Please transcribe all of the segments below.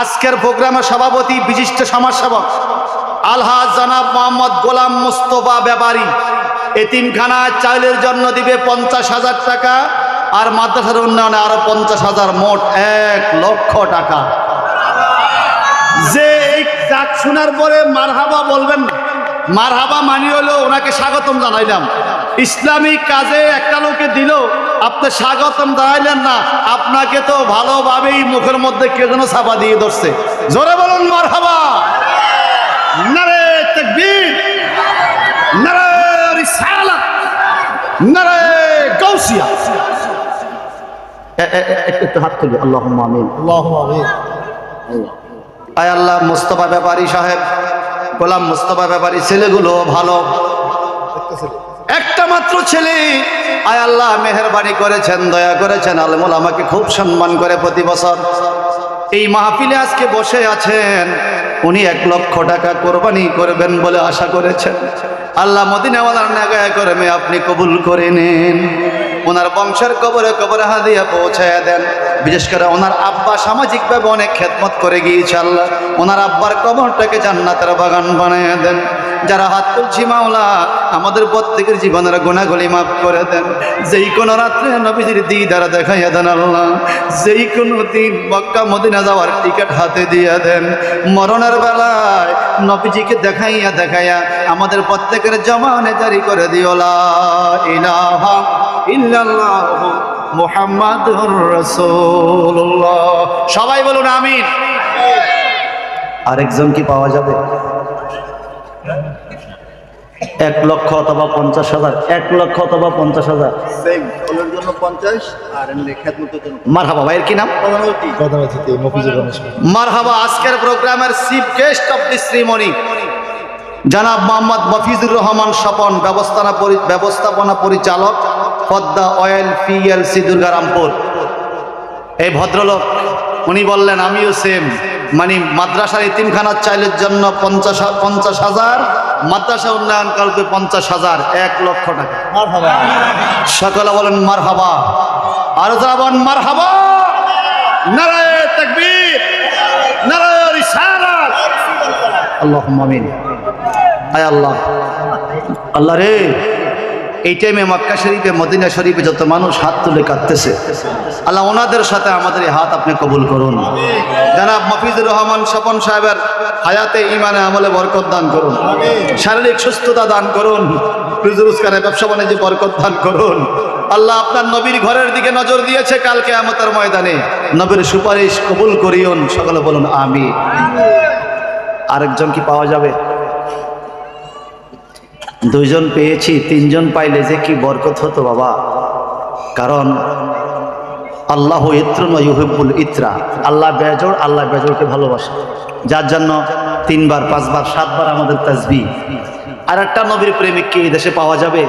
আজকের প্রোগ্রামের সভাপতি বিশিষ্ট সমাজসেবক আলহাজ জনাব মোহাম্মদ গোলাম মুস্তফা ব্যাপারী এতিমখানা চাইলের জন্য দিবে 50,000 টাকা, আর মাদ্রাসার উন্নয়নে আরো 50,000, মোট 1 লক্ষ টাকা। যে এই ডাক শোনার পরে মারহাবা বলবেন না, মারহাবা মানি হলো ওনাকে স্বাগতম জানাইলাম। ইসলামিক কাজে একটা লোকে দিল, আপনি স্বাগতম জানাইলেন না, আপনাকে তো ভালোভাবেই মুখের মধ্যে কে যেন ছাপা দিয়ে ধরছে। জোরে বলুন মারহাবা। নারে তাকবীর, নারে রিসালাত, নারে গাউসিয়া। একটু হাত তুলি, আল্লাহুম্মা আমিন, আল্লাহুম্মা আমিন। আয় আল্লাহ, মুস্তফা ব্যাপারী সাহেব, গোলাম মুস্তফা ব্যাপারী ছেলেগুলো ভালো, একটা মাত্র ছেলে। আয় আল্লাহ মেহেরবানি করেছেন, দয়া করেছেন, আলেমুল আমাকে খুব সম্মান করে প্রতি বছর। এই মাহফিলে আজকে বসে আছেন, উনি 1 লক্ষ টাকা কোরবানি করবেন বলে আশা করেছেন। আল্লাহ মদিনাওয়ালার নাগায় করমে আপনি কবুল করে নেন, ওনার বংশের কবরে কবরে হাদিয়া পৌঁছায় দেন। বিশেষ করে ওনার আব্বা সামাজিকভাবে অনেক খেদমত করে গিয়েছে, আল্লাহ ওনার আব্বার কবরটাকে জান্নাতের বাগান বানিয়ে দেন। যারা হাত তুলছি মাওলা, আমাদের প্রত্যেকের জীবনের গুনাহগুলি মাফ করে দেন। যেই কোনো রাত্রে নবীজির দিদার দেখাইয়া দেন আল্লাহ, যেই কোনো দিন মক্কা মদিনা যাওয়ার টিকিট হাতে দিয়ে দেন। মরণের বেলায় নবীজিকে দেখাইয়া দেখাইয়া আমাদের প্রত্যেকের জমানে জারি করে দিও লা ইলাহা ইল্লাল্লাহ মুহাম্মাদুর রাসূলুল্লাহ। সবাই বলুন আমিন। আরেকজন কি পাওয়া যাবে? 1 লক্ষ অথবা 50,000, 1 লক্ষ অথবা 50,000। মারহাবা। ভাইয়ের কি নাম? মারহাবা। আজকের প্রোগ্রামের chief guest of the ceremony জনাব মোহাম্মদ মফিজুর রহমান স্বপন, ব্যবস্থাপনা পরিচালক, পদ্মা অয়েল PLC দুর্গারামপুর। এই ভদ্রলোক উনি বললেন আমিও সেম, মানে মাদ্রাসার ইতিমখানার চাইলের জন্য 50,000, মাদ্রাসা উন্নয়ন কালকে 50,000, 1 লক্ষ টাকা। সকলে বলেন মারহাবা। আরো যারা বলেন মারহাবা। নারে তাকবীর, নারে রিসালাত, আল্লাহুম্মা আমিন। আয় আল্লাহ, আল্লাহ রে, এই টাইমে মক্কা শরীফে মদিনা শরীফে যত মানুষ হাত তুলে কাঁদতেছে, আল্লাহ ওনাদের সাথে আমাদের এই হাত আপনি কবুল করুন। জনাব মফিজুর রহমান স্বপন সাহেবের হায়াতে ইমানে আমলে বরকত দান করুন, শারীরিক সুস্থতা দান করুন, রুজি রোজগারে ব্যবসা বাণিজ্যে বরকত দান করুন। আল্লাহ আপনার নবীর ঘরের দিকে নজর দিয়েছে, কাল কিয়ামতের ময়দানে নবীর সুপারিশ কবুল করিউন। সকলে বলুন আমিন। আরেকজন কি পাওয়া যাবে? 2 জন পেয়েছি, 3 জন পাইলে যে কি বরকত হতো বাবা। কারণ আল্লাহ ইত্রুন ইউহিব্বুল ইত্রা, আল্লাহ বেজোড়, আল্লাহ বেজোড়কে ভালোবাসে, যার জন্য 3 বার 5 বার 7 বার আমাদের তাসবিহ। আর একটা নবীর প্রেমিককে এই দেশে পাওয়া যাবে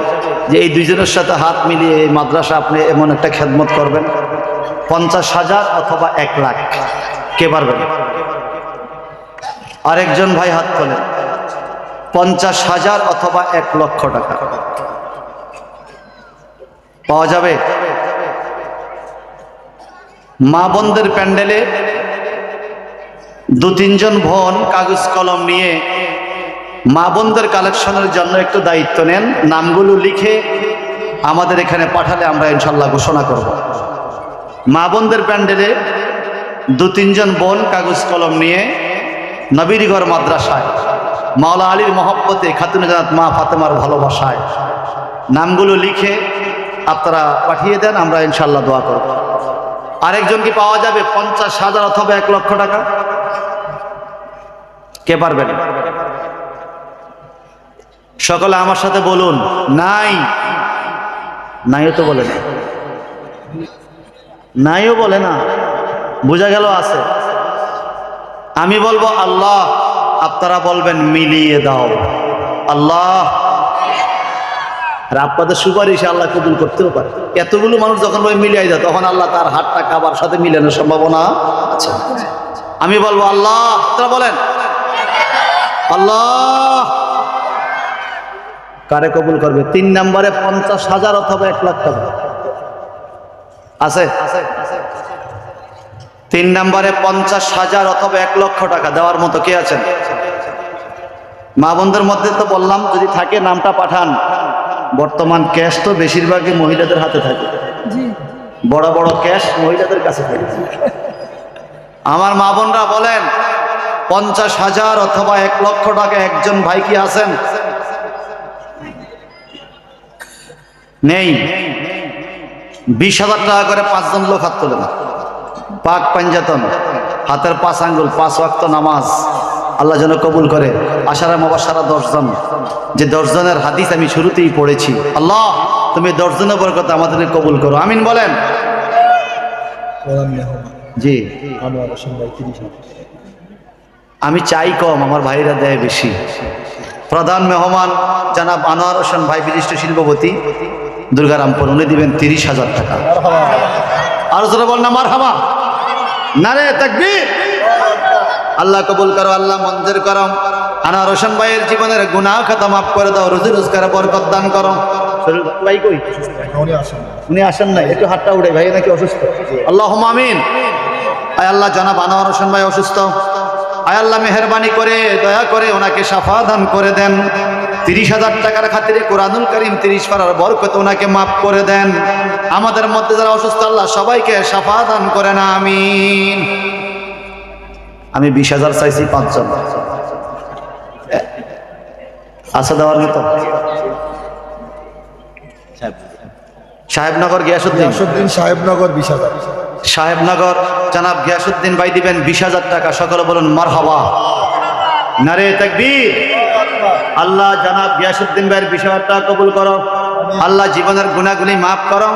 যে এই 2 জনের সাথে হাত মিলিয়ে এই মাদ্রাসা আপনি এমন একটা খেদমত করবেন, 50,000 অথবা 1 লাখ। কে পারবেন? আরেকজন ভাই হাত তোলেন। 50,000 অথবা 1 লক্ষ টাকা পাওয়া যাবে। মা বোনদের প্যান্ডেলে 2-3 জন বোন কাগজ কলম নিয়ে মা বোনদের কালেকশনের জন্য একটু দায়িত্ব নেন, নামগুলো লিখে আমাদের এখানে পাঠালে আমরা ইনশাল্লাহ ঘোষণা করব। মা বোনদের প্যান্ডেলে 2-3 জন বোন কাগজ কলম নিয়ে নবীরগড় মাদ্রাসায় মাওলা আলীর মহব্বতে, খাতুনে জান্নাত মা ফাতেমার ভালোবাসায় নামগুলো লিখে আপনারা পাঠিয়ে দেন, আমরা ইনশাল্লাহ দোয়া করব। আরেকজন কি পাওয়া যাবে? 50,000 অথবা 1 লক্ষ টাকা। কে পারবেন? সকলে আমার সাথে বলুন নাই। নাইও তো বলে না, নাইও বলে না, বোঝা গেল আছে। আমি বলবো আল্লাহ, আপনারা বলবেন মিলিয়ে দাও আল্লাহ। আর আপনাদের সুপারিশ আল্লাহ কবুল করতেও পারে। এতগুলো মানুষ যখন ওই মিলিয়ে যায়, তখন আল্লাহ তার হাতটা কাবার সাথে মিলানোর সম্ভাবনা আছে। আমি বলবো আল্লাহ, আপনারা বলেন আল্লাহ। কারে কবুল করবে? 3 নম্বরে 50,000 অথবা 1 লাখ টাকা আছে। 3 নম্বরে 50,000 অথবা 1 লক্ষ টাকা দেওয়ার মতো কে আছেন? মা বোনদের মধ্যে তো বললাম যদি থাকে নামটা পাঠান। বর্তমান ক্যাশ তো বেশিরভাগই মহিলাদের হাতে থাকে, বড় বড় ক্যাশ মহিলাদের কাছে থাকে। আমার মা বোনরা বলেন 50,000 অথবা 1 লক্ষ টাকা একজন ভাই কি আছেন? নেই। 20,000 টাকা করে 5 জন লোক হাত তোলেন। পাক পাঞ্জাতন, হাতের 5 আঙ্গুল, 5 ওয়াক্ত নামাজ আল্লাহ যেন কবুল করে। আশারা মুবাশশারা 10 জন, যে 10 জনের হাদিস আমি শুরুতেই পড়েছি। আল্লাহ তুমি 10 জনের বরকত আমাদেরকে কবুল করো, আমিন বলেন। জি আমি চাই কম, আমার ভাইরা দেয় বেশি। প্রধান মেহমান জনাব আনোয়ার হোসেন ভাই, বিশিষ্ট শিল্পপতি, দুর্গারামপুর, উনি দিবেন 30,000 টাকা। আর জোরে বল না মারহাবা, নারে তাকবীর। আল্লাহ কবুল করো, আল্লাহ মঞ্জুর করো। আনোয়ার হোসেন ভাইয়ের জীবনের গুনাহ খাতা মাফ করে দাও, রুজি রোজগারে বরকত দান করো। ভাই কই? উনি আসেন নাই, একটু হাতটা উড়ে, ভাই নাকি অসুস্থ। আল্লাহুম্মা আমিন। আয় আল্লাহ জনাব আনোয়ার হোসেন ভাই অসুস্থ, আয় আল্লাহ মেহেরবানি করে দয়া করে ওনাকে শাফা দান করে দেন। 30,000 টাকার খাতিরে কোরআনুল কারীম 30 পারার বরকত ওনাকে মাফ করে দেন। আমাদের মধ্যে যারা অসুস্থ আল্লাহ সবাইকে শাফা দান করেন, আমিন। আমি 20,000 চাইছি 5 জন আশা দেওয়ার মতো। সাহেবনগর গিয়াসউদ্দিন সাহেবনগর 20,000। সাহেবনগর জনাব গিয়াসউদ্দিন ভাই দিবেন 20,000 টাকা। সকলে বলুন মারহাবা, নারে তাকবীর। আল্লাহ জনাব গিয়াসউদ্দিন ভাইয়ের 20,000 টাকা কবুল করো। আল্লাহ জীবনের গুনাহগুলি মাফ করো,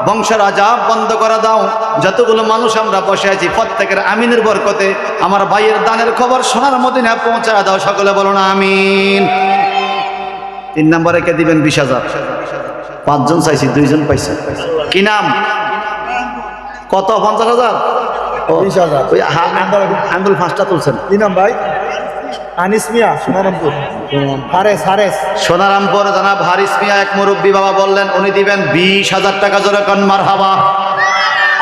বংশের আযাব বন্ধ করে দাও। যতগুলো মানুষ আমরা বসে আছি প্রত্যেকের আমিনের বরকতে আমার ভাইয়ের দানের খবর সোনার মদিনায় পৌঁছায় দাও। সকলে বলুন আমিন। 3 নম্বরে কে দিবেন 20,000? 5 জন চাইছি, 2 জন পাইছে। কি নাম? কত? 50,000? 20,000। ওই আঙ্গুল 5টা তুলছেন। কি নাম ভাই? আনিস মিয়া, সোনারামপুর। হারেস সোনারামপুর জনাব হারিস মিয়া এক মুরব্বী বাবা বললেন উনি দিবেন 20,000 টাকা। জোরে কন মারহাবা,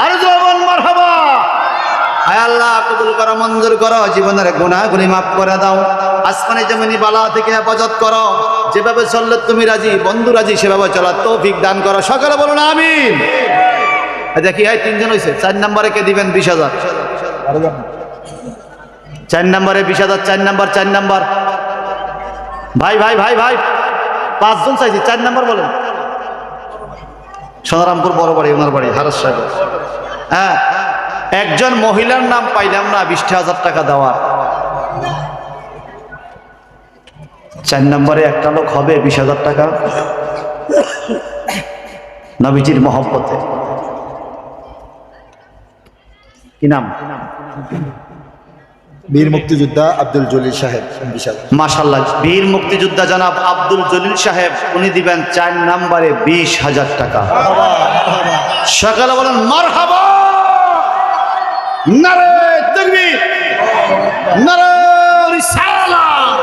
আর জোরে বল মারহাবা। আয় আল্লাহ কবুল করো, মঞ্জুর করো, জীবনের গুনাহগুলি মাফ করে দাও, আসমানে জমিনে বালা থেকে হেফাজত করো। যেভাবে চললে তুমি রাজি, বন্ধু রাজি, সেভাবে চলার তৌফিক দান করো। সকালে বলুন আমিন। দেখি এই 3 জন হয়েছে। 4 নম্বরে কে দিবেন 20,000? 4 নম্বরে 20,000। 4 নম্বর ভাই ভাই ভাই ভাই 5 জন চাইছি। 4 নম্বর বলেন। সোনারামপুর বড় বাড়ি, ওনার বাড়ি হারস সাহেব। হ্যাঁ, একজন মহিলার নাম পাইলাম না 20,000 টাকা দেওয়ার। 4 নম্বরে একটা লোক হবে 20,000 টাকা নবীজির মহব্বতে। কি নাম? বীর মুক্তিযোদ্ধা আব্দুল জলিল সাহেব 20,000। মাশাআল্লাহ, বীর মুক্তিযোদ্ধা জনাব আব্দুল জলিল সাহেব উনি দিবেন 4 নম্বরে 20,000 টাকা। সকালে বলেন মারহাবা, নারে তাকবীর, নারে রিসালাত।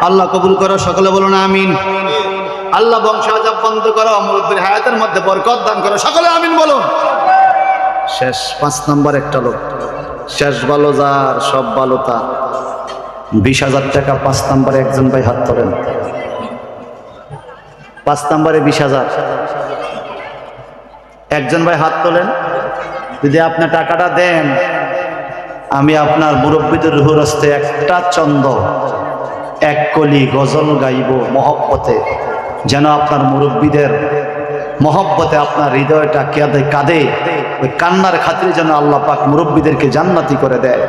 আল্লাহ কবুল করো, সকলে বলুন আমিন। আল্লাহ বংশ আযাব বন্ধ করো, মুরব্বির হায়াতের মধ্যে বরকত দান করো। সকলে আমিন বলুন। শেষ 5 নম্বর একটা লোক, শেষ ভালো যার সব ভালো তার, 20,000 টাকা। 5 নম্বরে একজন ভাই হাত তোলেন। 5 নম্বরে 20,000 একজন ভাই হাত তোলেন। যদি আপনি টাকাটা দেন, আমি আপনার মুরব্বিদের রুহুর হস্তে একটা চন্দ, 1 কলি গজল গাইব মহব্বতে, যেন আপনার মুরব্বিদের মহব্বতে আপনার হৃদয়টা কাঁদে কাঁদে। ওই কান্নার খাতিরে যেন আল্লাহ পাক মুরব্বিদেরকে জান্নাতি করে দেয়।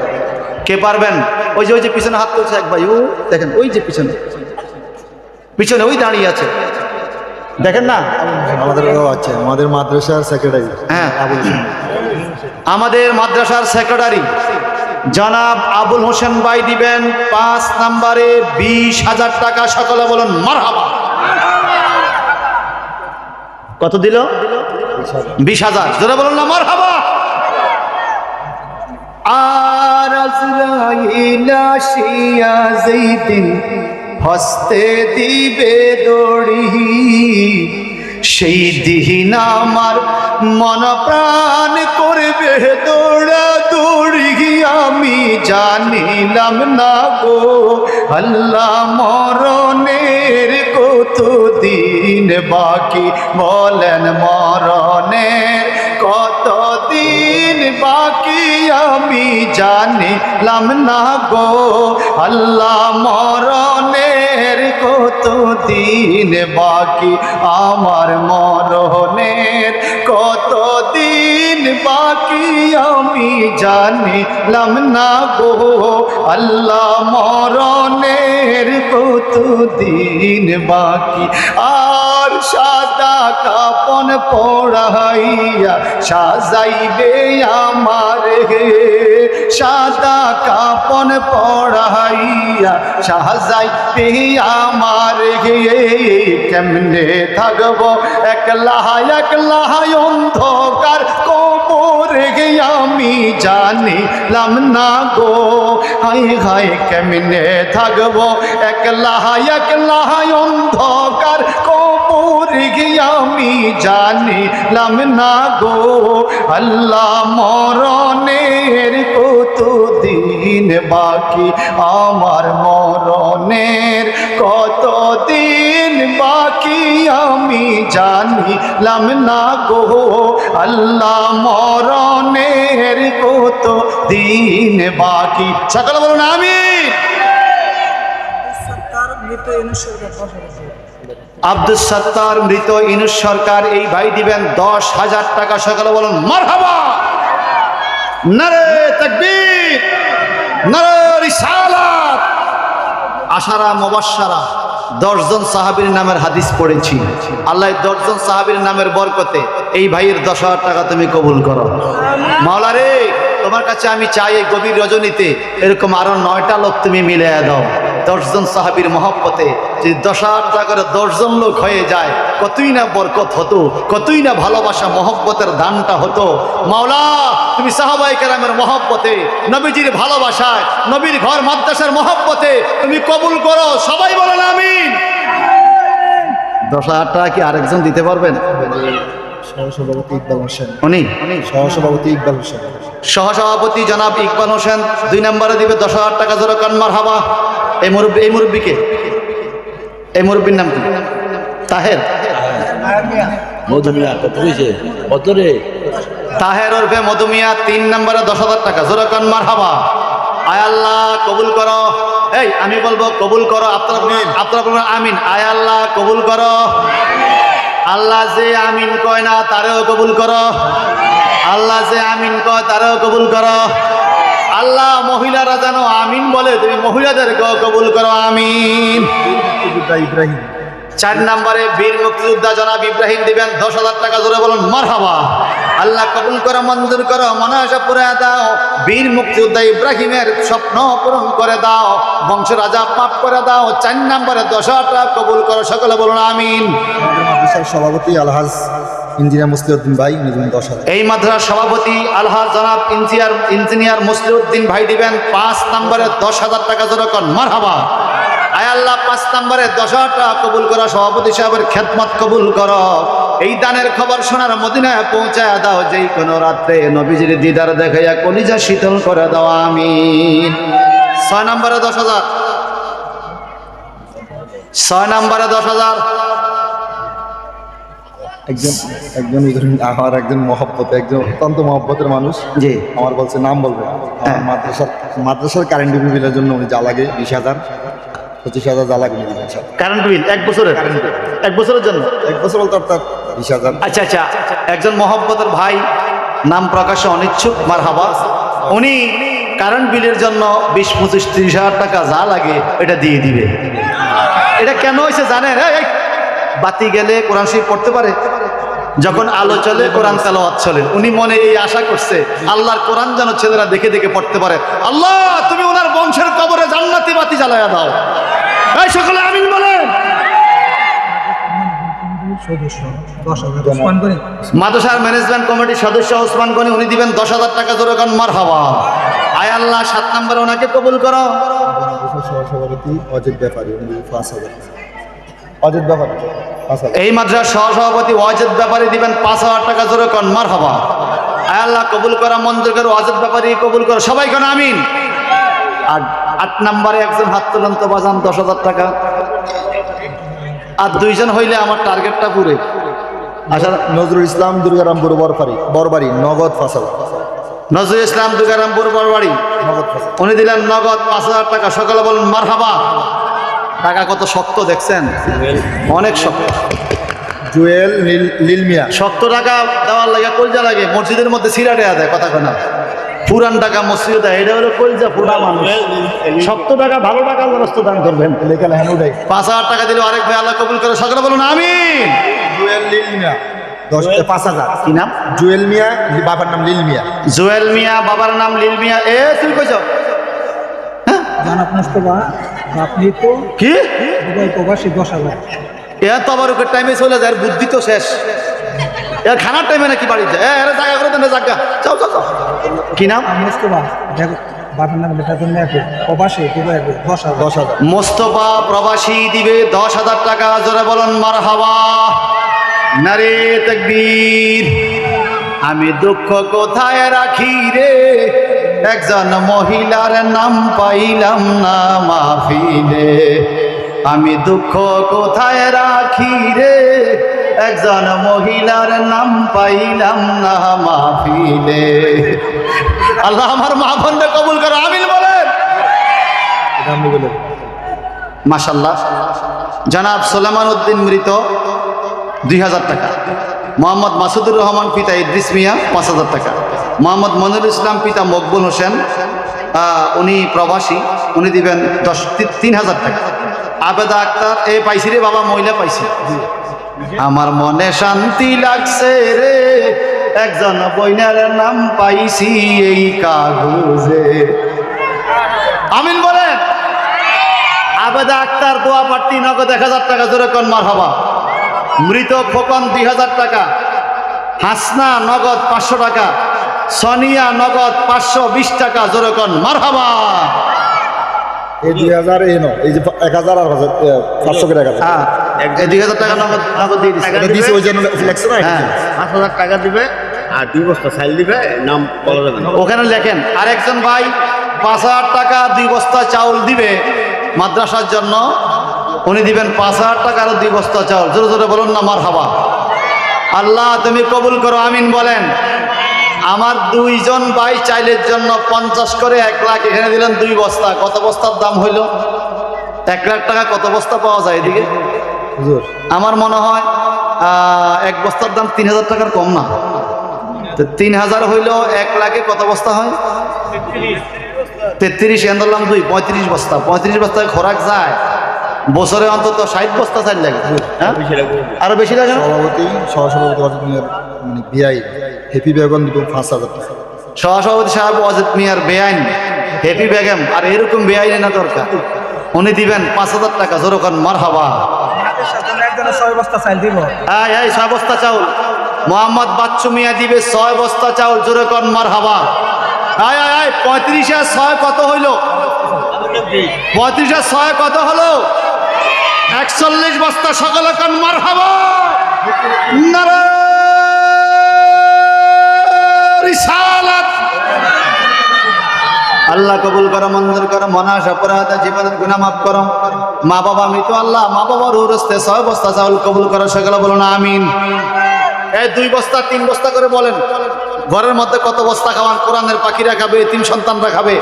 কে পারবেন? ওই যে পিছনে হাত তুলছে এক ভাই, ও দেখেন, ওই যে পিছনে ওই দাঁড়িয়ে আছে, দেখেন না? আমাদের মাদ্রাসার সেক্রেটারি। হ্যাঁ, আমাদের মাদ্রাসার সেক্রেটারি জনাব আবুল হোসেন ভাই দিবেন 5 নম্বরে 20,000 টাকা। সকলে বলুন মারহাবা। কত দিল? 20,000। জোরে বলুন না মারহাবা। আর আজরাইল আসিয়া যেদিন হস্তে দিবে দড়ি, সেই দিন আমার মন প্রাণ করবে দৌড়াদৌড়ি। আমি জানিলাম না গো আল্লাহ মরণের কতদিন বাকি, বলেন মরণের কতদিন বাকি আমি জানিলাম না গো আল্লাহ মরণের কতদিন বাকি, আমার মরণের কতদিন বাকি আমি জানিলাম না গো আল্লাহ মরণের কতদিন বাকি। আর সাদা কাপন পড়াইয়া সাজাইবে আমার হে, সাদা কাপন পড়াইয়া সাজাইবে আমার হে, কেমনে থাকবো একলা একলা অন্ধকার কবর গে আমি জানিলাম না গো, হাই হাই কেমনে থাকবো একলা একলা অন্ধকার কবর গে আমি জানিলাম না গো আল্লাহ মরণের কতদিন বাকি, আমার মরণের কতদিন বাকি আমি জানিলাম না গো আল্লাহ মরণের কতদিন বাকি। সকলে বলুন আমিন। আব্দুল সত্তার মৃত ইনুস সরকার এই ভাই দিবেন 10,000 টাকা। সকলে বলুন মারহাবা, নারে তাকবীর, নারে রিসালাত। আশারা মুবাশশারা 10 জন সাহাবীর নামের হাদিস পড়েছি। আল্লাহ 10 জন সাহাবীর নামের বরকতে এই ভাইয়ের 10,000 টাকা তুমি কবুল করো। মাওলা রে, তোমার কাছে আমি চাই এই গভীর রজনীতে এরকম আরো 9টা লোক তুমি মিলিয়ে দাও। 10 জন সাহাবীর মহব্বতে যদি 10,000 টাকা করে 10 জন লোক হয়ে যায়, কতই না বরকত হতো, কতই না ভালোবাসা মহব্বতের দানটা হতো। মাওলা, তুমি সাহাবায়ে কেরামের মহব্বতে, নবীজির ভালোবাসায়, নবীর ঘর মাদ্রাসার মহব্বতে তুমি কবুল করো। সবাই বলেন আমিন। 10,000 টাকা কি আরেকজন দিতে পারবেন? সহসভাপতি ইকবাল হোসেন। উনি সহসভাপতি ইকবাল হোসেন। সহসভাপতি জনাব ইকবাল হোসেন 2 নম্বরে দিবে 10,000 টাকা। জোরে কান মারহাবা। এই মুরব্বীকে, এই মুরব্বীর নাম কি? তাহের মধুমিয়া কত হয়েছে? কত রে? তাহের ওরফে মধুমিয়া 3 নম্বরে 10,000 টাকা। জোরে কান মারহাবা। আয় আল্লাহ কবুল করো। এই আমি বলবো কবুল করো, আপনারা বলবেন আমিন। আয় আল্লাহ কবুল করো। আল্লাহ যে আমিন কয় না তারেও কবুল করো, আল্লাহ যে আমিন কয় তারেও কবুল করো। আল্লাহ মহিলারা যেন আমিন বলে, তুমি মহিলাদেরকেও কবুল করো আমিন। ইব্রাহিম। 4 নম্বরে বীর মুক্তিযোদ্ধা জনাব ইব্রাহিম দিবেন 10,000 টাকা। জোরে বলুন মারহাবা। আল্লাহ কবুল করো, মঞ্জুর করো, মনাশা পুরে দাও। বীর মুক্তিযোদ্ধা ইব্রাহিমের স্বপ্ন পূরণ করে দাও, বংশ রাজা মাফ করে দাও। 4 নম্বরে 10,000 টাকা কবুল করো। সকলে বলুন আমিন। মাদ্রাসার সভাপতি আলহাজ ইঞ্জিনিয়ার মুসলিউদ্দিন ভাই দিবেন 10,000। এই মাদ্রাসার সভাপতি আলহাজ জনাব ইঞ্জিনিয়ার মুসলিউদ্দিন ভাই দিবেন 5 নম্বরে 10,000 টাকা। জোরে কর মারহাবা। আয় আল্লাহ 5 নম্বরে 10,000 টাকা কবুল করো। সভাপতি সাহেবের খেদমত কবুল করো। এই দানের খবর শোনার মদিনায় পৌঁছায় দাও। যেই কোনো রাত্রে নবীজির দিদার দেখাইয়া কলিজা শীতল করে দাও আমিন। 6 নম্বরে 10,000। 6 নম্বরে 10,000। একজন আমার একজন মহব্বত, একজন অত্যন্ত মহব্বতের মানুষ। জি, আমার বলছে নাম বলবে। আমার মাদ্রাসার কারেন্ট বিলের জন্য উনি যা লাগে 20,000 25,000 যা লাগে দিবেন। কারেন্ট বিল 1 বছরের, 1 বছরের জন্য 1 বছর বলতে অর্থাৎ 20,000। আচ্ছা আচ্ছা, একজন মহব্বতের ভাই নাম প্রকাশে অনিচ্ছুক, মারহাবা। উনি কারেন্ট বিলের জন্য 20, 25, 30,000 টাকা যা লাগে এটা দিয়ে দিবে। এটা কেন হয়েছে জানেন? এই বাতি গেলে কোরআন শরীফ পড়তে পারে, যখন আলো চলে কোরআন তেলাওয়াত চলে। উনি মনে এই আশা করছে আল্লাহর কোরআন যেন ছেলেরা দেখে দেখে পড়তে পারে। আল্লাহ তুমি ওনার বংশের কবরে জান্নাতি বাতি জ্বালায়া দাও। এই সকলে আমিন বলেন। মাদ্রাসার ম্যানেজমেন্ট কমিটির সদস্য ওসমান গনি, উনি দিবেন 10,000 টাকা। জোরে কান মারহাবা। আয় আল্লাহ 7 নম্বরে ওনাকে কবুল করো। সহসভাপতি অজিত ব্যাপারী 5,000। অজিত ব্যাপারী 5,000। এই মাদ্রাসার সহসভাপতি ওয়াজেদ ব্যাপারী দিবেন 5,000 টাকা। জোরে কান মারহাবা। আয় আল্লাহ কবুল করা মঞ্জুর করো, ওয়াজেদ ব্যাপারী কবুল করো, সবাই কেন আমিন। আর 8 নম্বরে একজন হাত তুলেন তো বাজান, 10,000 টাকা। আর 2 জন হইলে আমার টার্গেটটা পুরে। আচ্ছা, নজরুল ইসলাম দুর্গারামপুর বরবাড়ি নগদ 5,000। নজরুল ইসলাম দুর্গারামপুর বরবাড়ি, নগদ 5,000। উনি দিলেন নগদ 5,000 টাকা। সকালে বলুন মারহাবা। টাকা কত শক্ত দেখছেন, অনেক শক্ত। জুয়েল লীল মিয়া। শক্ত টাকা দেওয়ার লাগে কলজা লাগে, মসজিদের মধ্যে সিরা দেয়া দেয়, কথা কয় না। পুরান টাকা মসজিদে দেয়, এটা হলো কলজা পুরা মানুষ। শক্ত টাকা ভালো টাকা আল্লাহ রাস্তায় দান করবেন। লেখা লেখেন ওটাই। 5,000 টাকা দিল আরেক ভাই, আল্লাহ কবুল করে, সকলে বলুন আমিন। জুয়েল লীল মিয়া 5,000। কি নাম? জুয়েল মিয়া, বাবার নাম লীল মিয়া। জুয়েল মিয়া, বাবার নাম লীল মিয়া। এ তুই কইছ জানাব মোস্তফা, আপনি তো কি? দুবাই প্রবাসী 10,000। এ তো আবার ওকে টাইমে চলে যায়, বুদ্ধি তো শেষ। এর খানার টাইমে নাকি বাড়ি যায়? এরা জায়গা করে দেন, জায়গা যাও যাও যাও। কি নাম? মোস্তফা, বাবার নাম লেখার জন্য প্রবাসী দুবাই 10,000। 10,000। মোস্তফা প্রবাসী দিবে 10,000 টাকা। জোরে বলুন মারহাবা, নারে তাকবীর। আমি দুঃখ কোথায় রাখি রে, একজন মহিলার নাম পাইলাম না মাহফিলে। আমি দুঃখ কোথায় রাখি রে, একজন মহিলার নাম পাইলাম না মাহফিলে। আল্লাহ আমার মা বোনকে কবুল করো, আমিন বলেন। এটা আপনি বলেন। মাশাল্লাহ। জনাব সোলেমান উদ্দিন মৃত 2,000 টাকা। মোহাম্মদ মাসুদুর রহমান পিতা ইদ্রিস মিয়া 5,000 টাকা। মোহাম্মদ মনিরুল ইসলাম পিতা মকবুল হোসেন, উনি প্রবাসী, উনি দিবেন 3,000 টাকা। আবেদা আক্তার, এ পাইছি রে বাবা, মহিলা পাইছি। আমার মনে শান্তি লাগছে রে, একজন বইনার নাম পাইছি এই কাগজে। আমিন বলেন। আবেদা আক্তার দোয়া পার্টি নগদ 1,000 টাকা। জোরে কোন মারহাবা। মৃত খোকন 2,000 টাকা। হাসনা নগদ 500 টাকা। সোনিয়া নগদ 520 টাকা। জোরে কোন মারহাবা। এই 2,000 এই নো, এই যে 1,000 আর 500 করে 1,000। হ্যাঁ, এই 2,000 টাকা নগদ নগদ দিয়ে দিচ্ছি। এটা দিছি ওই জন্য ফ্লেক্স না। হ্যাঁ, 5,000 টাকা দিবে আর 2 বস্তা চাল দিবে, নাম বলা যাবে না। ওখানে লেখেন। আরেকজন ভাই 5,000 টাকা 2 বস্তা চাউল দিবে মাদ্রাসার জন্য, উনি দিবেন 5,000 টাকা আর 2 বস্তা চাউল। জোরে জোরে বলুন না মারহাবা। আল্লাহ তুমি কবুল করো, আমিন বলেন। আমার 2 জন ভাই চাইলের জন্য 50 করে 1 লাখ, এখানে দিলেন 2 বস্তা। কত বস্তার দাম হইল? 1 লাখ টাকা কত বস্তা পাওয়া যায় এদিকে? হুজুর আমার মনে হয় 1 বস্তার দাম 3,000 টাকার কম না। তো 3,000 হইল 1 লাখে কত বস্তা হয়? 33 এন ধরলাম 2, 35 বস্তা। 35 বস্তায় খোরাক যায় বছরে অন্তত 60 বস্তা চাল লাগে। হ্যাঁ, আরো বেশি লাগে না? সভাপতি সহসভাপতি ওয়াজেদ মিয়ার মানে বিআই হ্যাপি বেগম দিব 5,000 টাকা। সহসভাপতি সাহেব ওয়াজেদ মিয়ার বেআইন হ্যাপি বেগম, আর এরকম বেআইন না দরকার, উনি দিবেন 5,000 টাকা। জোরে কোন মারহাবা। একজনের 6 বস্তা চাল দিব। এই 6 বস্তা চাউল। মোহাম্মদ বাচ্চু মিয়া দিবে 6 বস্তা চাউল। জোরে কোন মারহাবা। 35 আর 6 কত হইল? 35 আর 6 কত হলো? 41 বস্তা। সকলে কোন মারহাবা। নারে রিসালাত। আল্লাহ কবুল করো, মঞ্জুর করো, মনাস অপরাধ জীবনের গুনাহ মাফ করো। মা বাবা মৃত, আল্লাহ মা বাবার উরস্তে 6 বস্তা চাউল কবুল করো। সকলে বলুন আমিন। এই 2 বস্তা 3 বস্তা করে বলেন। ঘরের মধ্যে কত বস্তা খাওয়ান? কোরআনের পাখিরা খাবে, 3 সন্তানরা খাবে।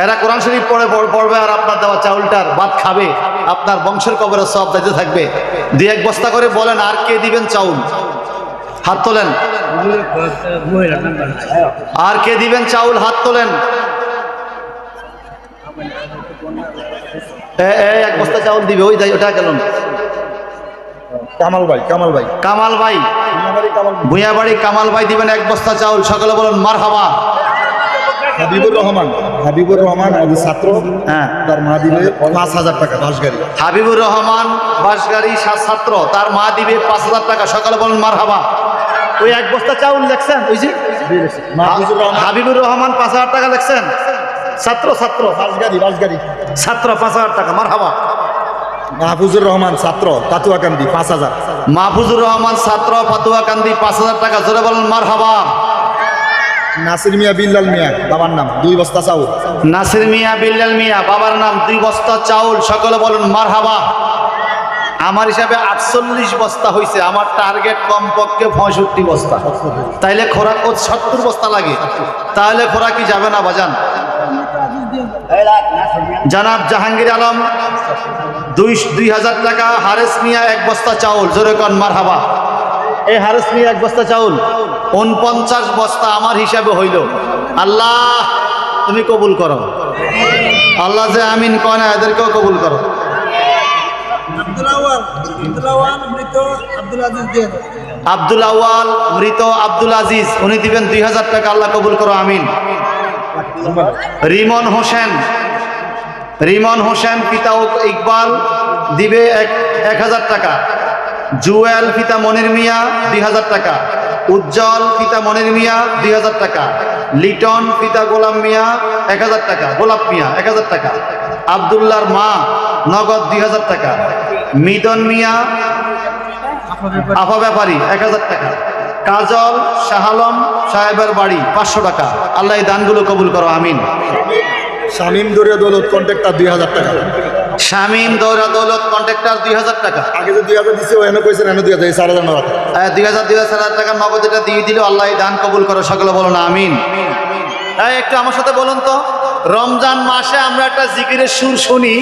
এরা কোরআন শরীফ পড়বে আর আপনার দেওয়া চাউলটার ভাত খাবে। আপনার বংশের কবরে সব দায়িত্ব থাকবে। 2-1 বস্তা করে বলেন। আর কে দিবেন চাউল? হাত তোলেন। আর কে দিবেন চাউল? হাত তোলেন। 1 বস্তা চাউল দিবে। ওই ওটা গেল কামাল ভাই কামাল ভাই ভুঁইয়াবাড়ি কামাল ভাই দিবেন 1 বস্তা চাউল। সকলে বলুন মারহাবা। হাবিবুর রহমান আজ ছাত্র, হ্যাঁ, তার মা দিবে 5,000 টাকা বাস গাড়ি। হাবিবুর রহমান বাসগাড়ি ছাত্র, তার মা দিবে 5,000 টাকা। সকালে বলুন মারহাবা। ওই 1 বস্তা চাউল লেখছেন, ওই যে হাবিবুর রহমান 5,000 টাকা লেখছেন। ছাত্র বাস গাড়ি ছাত্র 5,000 টাকা। মারহাবা। মাহফুজুর রহমান ছাত্র, পাতুয়াকান্দি 5,000। মাহফুজুর রহমান ছাত্র, পাতুয়াকান্দি 5,000 টাকা। জোরে বলুন মারহাবা। নাসির মিয়া বিল্লাল মিয়া বাবার নাম 2 বস্তা চাউল। নাসির মিয়া বিল্লাল মিয়া বাবার নাম 2 বস্তা চাউল। সকলে বলুন মারহাবা। আমার হিসাবে 48 বস্তা হয়েছে, আমার টার্গেট কমপক্ষে 65 বস্তা। তাইলে খোরাক 70 বস্তা লাগে, তাহলে খোরাকি যাবে না বাজান। জনাব জাহাঙ্গীর আলম 2000 টাকা। হারেস মিয়া 1 বস্তা চাউল। জোরে কন মারহাবা। এই হারেস মিয়া 1 বস্তা চাউল 49 বস্তা আমার হিসাবে হইল। আল্লাহ তুমি কবুল করো। আল্লাহ যে আমিন কয় না, এদেরকেও কবুল করো। আব্দুল আওয়াল মৃত আব্দুল আজিজ, উনি দিবেন 2000 টাকা। আল্লাহ কবুল করো, আমিন। রিমন হোসেন পিতা ইকবাল দিবে 1000 টাকা। জুয়েল পিতা মনির মিয়া 2000 টাকা। উজ্জ্বল পিতা মনির মিয়া 2000 টাকা। লিটন পিতা গোলাম মিয়া 1000 টাকা। গোলাপ মিয়া 1000 টাকা। আব্দুল্লাহর মা নগদ 2000 টাকা। মিদন মিয়া আফা ব্যাপারী 1000 টাকা। কাজল শাহ আলম সাহেবের বাড়ি 500 টাকা। আল্লাহ এই দানগুলো কবুল করো, আমিন। শামীম দরিয়া দৌলত কন্ট্রাক্টর 2000 টাকা। শামীম দৌরা দৌলত কন্ট্রাক্টর 2000 টাকা। আগে যে 2000 দিছে ও এনে কইছেন এনে 2000 4000 টাকা। 2000 টাকা নগদ এটা দিয়ে দিল। আল্লাহ এই দান কবুল করো, সকলে বলো না আমিন। একটু আমার সাথে বলুন তো, রমজান মাসে আমরা একটা জিকিরের সুর শুনি,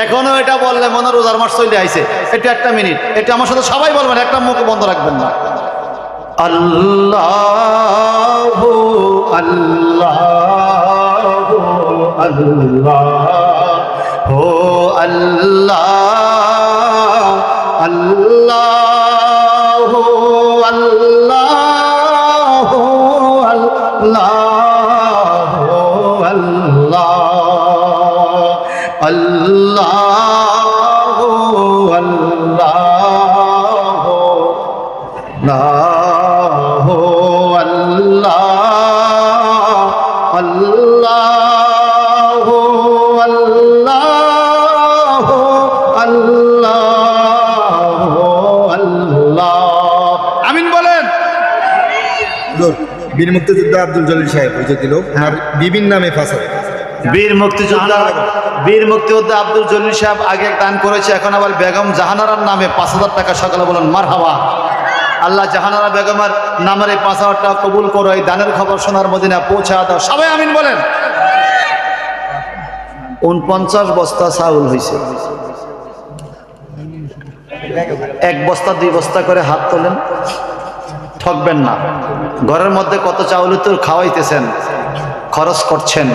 এখনো এটা বললে মনে রোজার মাস চলে আইছে। এটা একটা মিনিট, এটা আমার সাথে সবাই বলবেন, একটা মুখ বন্ধ রাখবেন না। আল্লাহু আল্লাহু আল্লাহু আল্লাহ আল্লাহু আল্লাহু আল্লাহু আল্লাহ আল্লাহু আল্লাহু আল্লাহ আল্লাহু আল্লাহু আল্লাহু আল্লাহ। আমিন বলেন। বীর মুক্তিযোদ্ধা আব্দুল জলিল সাহেব ওই যে দিল আর বিভিন্ন নামে ফাঁসা। বীর মুক্তিযোদ্ধা আব্দুল জলিল সাহেব আগে দান করেছে, এখন আবার বেগম জাহানারার নামে 5000 টাকা। সকালে বলেন মারহাবা। আল্লাহ জাহানারা বেগমের নামের এই 5000 টাকা কবুল করো। এই দানের খবর সোনার মদিনা পৌঁছা দাও, সবাই আমিন বলেন। 49 বস্তা চাউল হয়েছে। 1 বস্তা 2 বস্তা করে হাত তোলেন, ঠকবেন না। ঘরের মধ্যে কত চাউল তো খাওয়াইতেছেন, খরচ করছেন।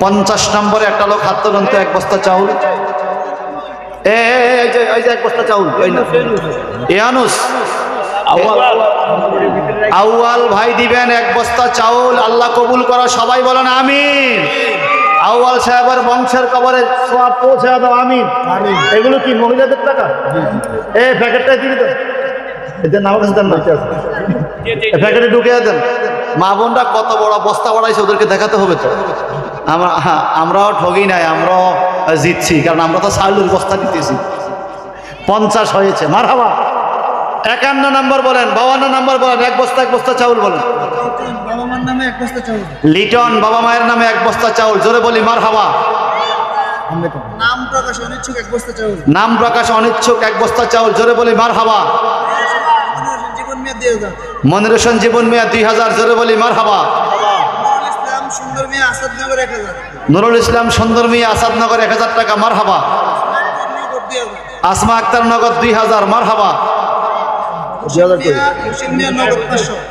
50 নম্বরে একটা লোক হাত তোলেন তো, 1 বস্তা চাউল। এই যে 1 বস্তা চাউল। ইয়ানুস আউয়াল ভাই দিবেন 1 বস্তা চাউল। আল্লাহ কবুল করো, সবাই বলেন আমিন। আউয়াল সাহেবের বংশের কবরে সওয়াব পৌঁছে দাও, আমিন। এগুলো কি মহিলাদের টাকা? এই প্যাকেটটা দিবি তো, এদের নাম কাছে দেন না, প্যাকেটে ঢুকে দেন। মা বোনরা কত বড় বস্তা বাড়াইছে, ওদেরকে দেখাতে হবে তো। আমরাও ঠগি নাই, আমরাও জিতছি, কারণ আমরা তো চাউলের বস্তা দিতেছি। 50 হয়েছে, মারহাবা। 51 নম্বর বলেন, 52 নম্বর বলেন। 1 বস্তা চাউল বলেন। লিটন বাবা মায়ের নামে 1 বস্তা চাউল। জোরে বলি মারহাবা। নাম প্রকাশ অনিচ্ছুক 1 বস্তা চাউল। নাম প্রকাশ অনিচ্ছুক 1 বস্তা চাউল। জোরে বলি মারহাবা। জীবন মিয়া 2000। মনির হোসেন জীবন মিয়া 2000। জোরে বলি মারহাবা। ইসলাম সুন্দর মিয়া আসাদনগর 1000। নুরুল ইসলাম সুন্দর মিয়া আসাদনগর 1000 টাকা। মারহাবা। আসমা আক্তার নগদ 2000। মারহাবা।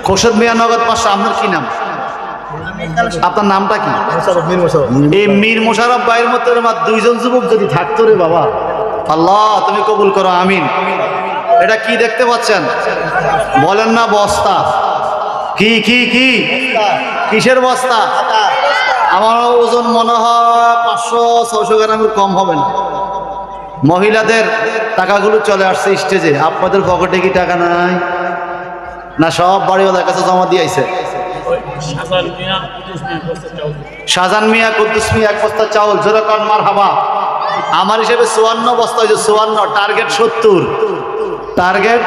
খোরশেদ মিয়া নগদ 500। আপনার কি নাম? আপনার নামটা কি? এই মীর মোশাররফ ভাইয়ের মতো 2জন যুবক যদি থাকতো রে বাবা, আল্লাহ তুমি কবুল করো, আমিন। এটা কি দেখতে পাচ্ছেন? বলেন না বস্তা। কি কি কি কিসের বস্তা? আমার ওজন মনে হয় 500-600 গ্রামের কম হবে না। মহিলাদের টাকাগুলো চলে আসছে স্টেজে। আপনাদের পকেটে কি টাকা নাই? না সব বাড়িওয়ালার কাছে জমা দিয়ে আইছে? শাহজান মিয়া কুদ্দুস মিয়া 1 বস্তা চাউল। জোরে কর মারহাবা। আমার হিসেবে 54 বস্তা হয়েছে। 54, টার্গেট 70। টার্গেট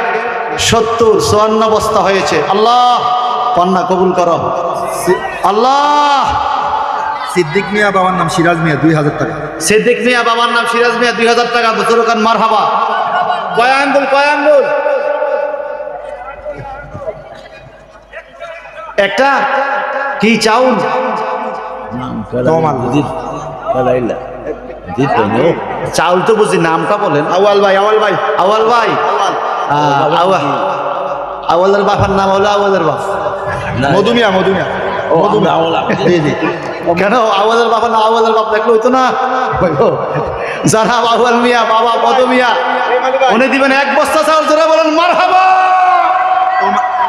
70, 54 বস্তা হয়েছে। আল্লাহ কন্যা কবুল করো আল্লাহ। সিদ্দিক মিয়া বাবার নাম সিরাজ মিয়া 2000 টাকা। সিদ্দিক মিয়া বাবার নাম সিরাজ মিয়া 2000 টাকা। বুজুর্গান মারহাবা। কয় আঙ্গুল কয় আঙ্গুল? একটা কি চাউল? তমাল। চাউল তো বুঝি, নামটা বলেন। আওয়াল ভাই আওয়াল ভাই আওয়াল ভাই। আওয়ালের বাবার নাম হলো আওয়ালের বাপ। মধুমিয়া মধুমিয়া জি জি। কেন আওয়ালের বাবার নাম আওয়ালের বাপ দেখলে হইতো না? যারা আওয়াল মিয়া বাবা মধু মিয়া, উনি দিবেন 1 বস্তা চাউল। যারা বলেন মারহাবা।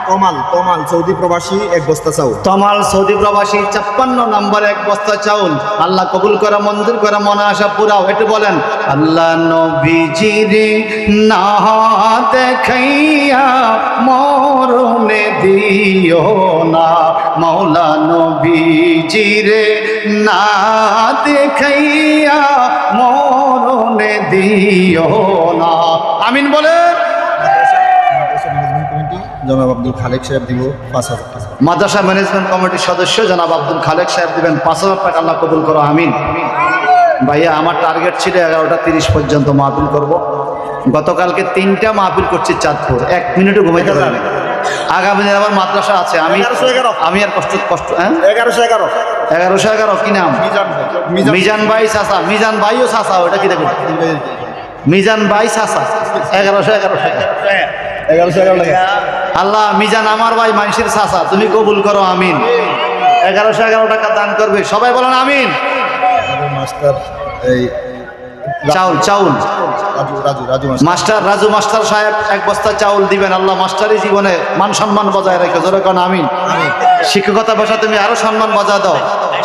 তমাল তমাল সৌদি প্রবাসী 1 বস্তা চাউল। তমাল সৌদি প্রবাসী 56 নম্বর 1 বস্তা চাউল। আল্লাহ কবুল করে, মঞ্জুর করে, মনে আশা পুরাও। একটু বলেন আল্লাহ নবীজিরে না দেখাইয়া মরণে দিও না, মাওলা নবীজিরে না দেখাইয়া মরণে দিও না। আমিন বলেন। জনাব আব্দুল খালেক সাহেব দিব 5000 টাকা। মাদ্রাসা ম্যানেজমেন্ট কমিটির সদস্য জনাব আব্দুল খালেক সাহেব দিবেন 5000 টাকা। আল্লাহ কবুল করো আমিন। ভাইয়া আমার টার্গেট ছিল 11:30 পর্যন্ত মাহফিল করব। গতকালকে 3টা মাহফিল করছি চাঁদপুর, 1 মিনিটও ঘুমাইতে পারি না। আগামী দিন আমার মাদ্রাসা আছে। আমি আর কষ্ট হ্যাঁ 1111 কি নাম? মিজান ভাই চাচা। মিজান ভাইও চাচা। ওটা কি দেখো? মিজান ভাই চাচা। 1111 টাকা। আল্লাহ মিজান আমার ভাই, মানুষের চাচা, তুমি কবুল করো আমিন। 1111 টাকা দান করবে সবাই, বলেন আমিন। মাস্টার এই চাউল চাউল রাজু রাজু রাজু মাস্টার রাজু মাস্টার সাহেব 1 বস্তা চাউল দিবেন। আল্লাহ মাস্টারি জীবনে মান সম্মান বজায় রেখে জোরে কোন আমিন। শিক্ষকতা পেশা তুমি আরো সম্মান বজায় দাও।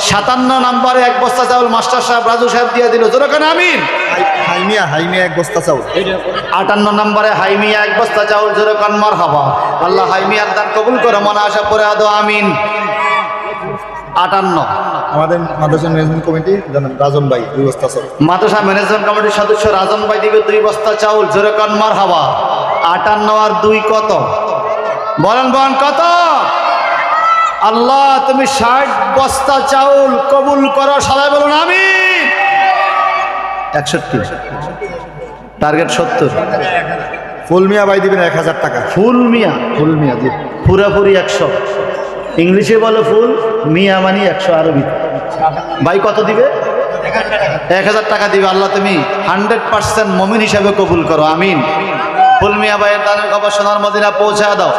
57 নম্বরে 1 বস্তা চাউল মাস্টার সাহেব রাজু সাহেব দিয়ে দিল, জোরে কোন আমিন। হাইমিয়া 1 বস্তা চাউল। 58 নম্বরে হাইমিয়া 1 বস্তা চাউল, জোরে কোন মারহাবা। আল্লাহ হাইমিয়ার দান কবুল করে, মনে আশা পরে আদো আমিন। 58 আমাদের মাদ্রাসা ম্যানেজমেন্ট কমিটি রাজন ভাই 2 বস্তা চাউল। মাদ্রাসা ম্যানেজমেন্ট কমিটির সদস্য রাজন ভাই দিবে 2 বস্তা চাউল, জোরে কোন মারহাবা। 58 আর 2 কত? বলেন বলেন কত? আল্লাহ তুমি 60 বস্তা চাউল কবুল করো, সবাই বলুন আমিন। 61 টার্গেট 70। ফুল মিয়া ভাই দিবেন 1000 টাকা। ফুল মিয়া জি পুরাপুরি 100। ইংলিশে বলে ফুল, মিয়া মানে 100 আরবি। ভাই কত দিবে? 1000 টাকা দিবে। আল্লাহ তুমি 100% মুমিন হিসাবে কবুল করো আমিন। ফুল মিয়া ভাইয়ের দানের খবর সোনার মদিনা পৌঁছা দাও।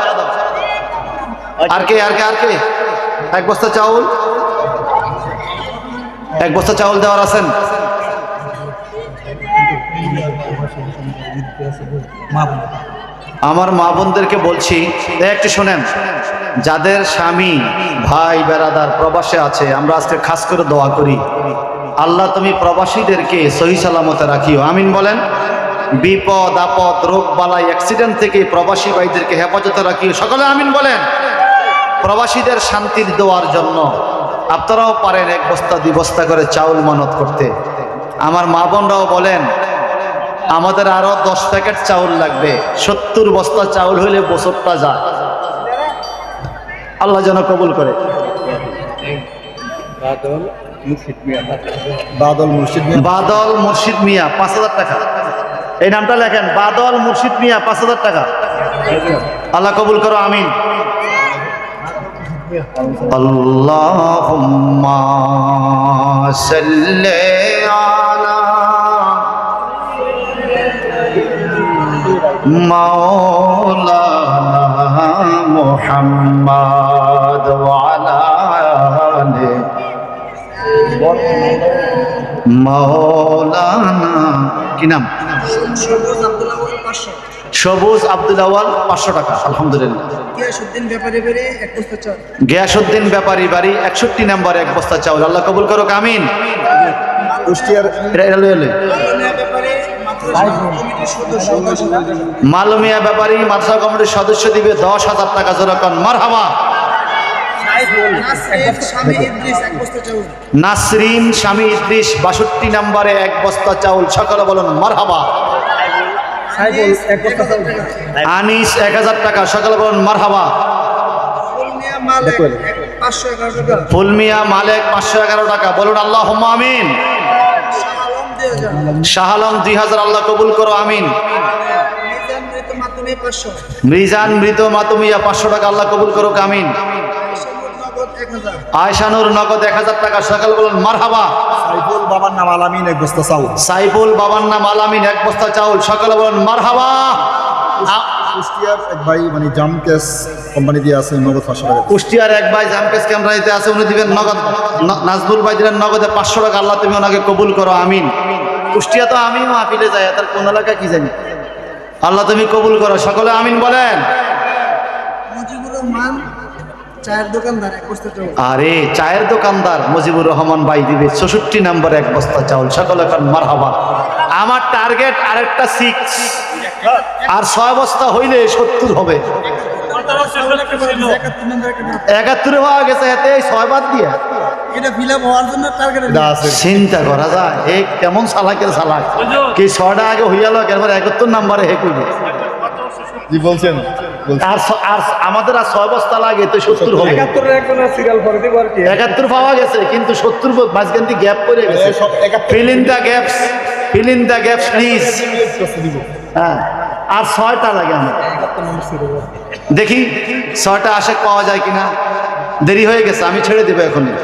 আর কে 1 বস্তা চাউল, 1 বস্তা চাউল দেওয়ার আছেন? আমার মা বোনদেরকে বলছি একটু শোনেন, যাদের স্বামী ভাই বেরাদার প্রবাসে আছে, আমরা আজকে খাস করে দোয়া করি আল্লাহ তুমি প্রবাসীদেরকে সহি সালামতে রাখিও আমিন বলেন। বিপদ আপদ রোগ বালাই অ্যাক্সিডেন্ট থেকে প্রবাসী ভাইদেরকে হেফাজতে রাখিও, সকলে আমিন বলেন। প্রবাসীদের শান্তির দোয়ার জন্য আপনারাও পারেন 1 বস্তা 2 বস্তা করে চাউল মানত করতে। আমার মা বোনরাও বলেন আমাদের আরো 10 প্যাকেট চাউল লাগবে। 70 বস্তা চাউল হইলে বছরটা যায়। আল্লাহ যেন কবুল করে। বাদল মুর্শিদ মিয়া বাদল মুর্শিদ মিয়া 5000 টাকা। এই নামটা লেখেন, বাদল মুর্শিদ মিয়া 5000 টাকা। আল্লাহ কবুল করো আমিন। আল্লাহুম্মা সাল্লি আলা মাওলানা মুহাম্মদ ওয়া আলা আলি মাওলানা। কি নাম? সবুজ আব্দুল আওয়াল 500 টাকা। আলহামদুলিল্লাহ। গিয়াসউদ্দিন ব্যাপারী বাড়ি 61 নম্বর 1 বস্তা চাউল। আল্লাহ কবুল করো আমিন। কুষ্টিয়ার মালুমিয়া ব্যাপারী মাদ্রাসা কমিটির সদস্য দিবে 10,000 টাকা। জোরাকান মারহাবা। নাসরিন স্বামী ইদ্রিস 62 নম্বরে 1 বস্তা চাউল। সকলে বলুন মারহাবা। আনিস 1000 টাকা। সকলে বলুন মারহাবা। মালিক 511 টাকা। ফুল মিয়া মালিক 511 টাকা। বলুন আল্লাহুম্মা আমিন। শাহালম 2000। শাহ আলম 2000 আল্লাহ কবুল করো আমিন। মিজান মৃত মাতুমি 500। মিজান মৃত মাতুমিয়া 500 টাকা আল্লাহ কবুল করো আমিন। শামুল নগদ 1000। আয়শানুর নগদ 1000 টাকা। সকাল বলুন মারহাবা। সাইফুল বাবার নাম আলামিন এক বস্তা চাউল। সাইফুল বাবার নাম আলামিন 1 বস্তা চাউল। সকালে বলুন মারহাবা। কুষ্টিয়ার এক ভাই মানে জামকেস কোম্পানি দিয়ে আছে নগদ 500 টাকা। কুষ্টিয়ার এক ভাই জামকেস ক্যামেরাতে আছে, উনি দিবেন নগদ। নাজবুল ভাই দিলেন নগদে 500 টাকা। আল্লাহ তুমি ওনাকে কবুল করো আমিন। কুষ্টিয়া তো আমি মাহফিলে যাই, তার কোন এলাকা কি জানি। আল্লাহ তুমি কবুল করো। সকলে আমিন বলেন। মুজিবুর রহমান চায়ের দোকানদার 1 বস্তা চাউল। আরে চায়ের দোকানদার মুজিবুর রহমান ভাই দিবে 64 নম্বর 1 বস্তা চাউল। সকলে এখন মারহাবা। আমার টার্গেট আরেকটা 6 আর 6 বস্তা হইলে 70 হবে। 71 হওয়া গেছে, এতে 6 বাদ দিয়া এটা ফিল আপ হওয়ার জন্য টার্গেট এটা আছে চিন্তা করা যায়। এই কেমন চালাকের চালাক, কি 6টা আগে হইয়ালো একবার 71 নম্বরে হে কইবে। জি বলছেন আর আমাদের আর 6 বস্তা লাগে তো 70 হবে। 71 এর একজন সিরিয়াল করে দিব আর কি। 71 পাওয়া গেছে, কিন্তু 70 মাঝখান দিয়ে গ্যাপ পড়ে গেছে। সব 71 fill in the gaps please. হ্যাঁ, আর 6টা লাগে আমার। দেখি 6টা আশেক পাওয়া যায় কিনা। দেরি হয়ে গেছে, আমি ছেড়ে দেবো এখনই।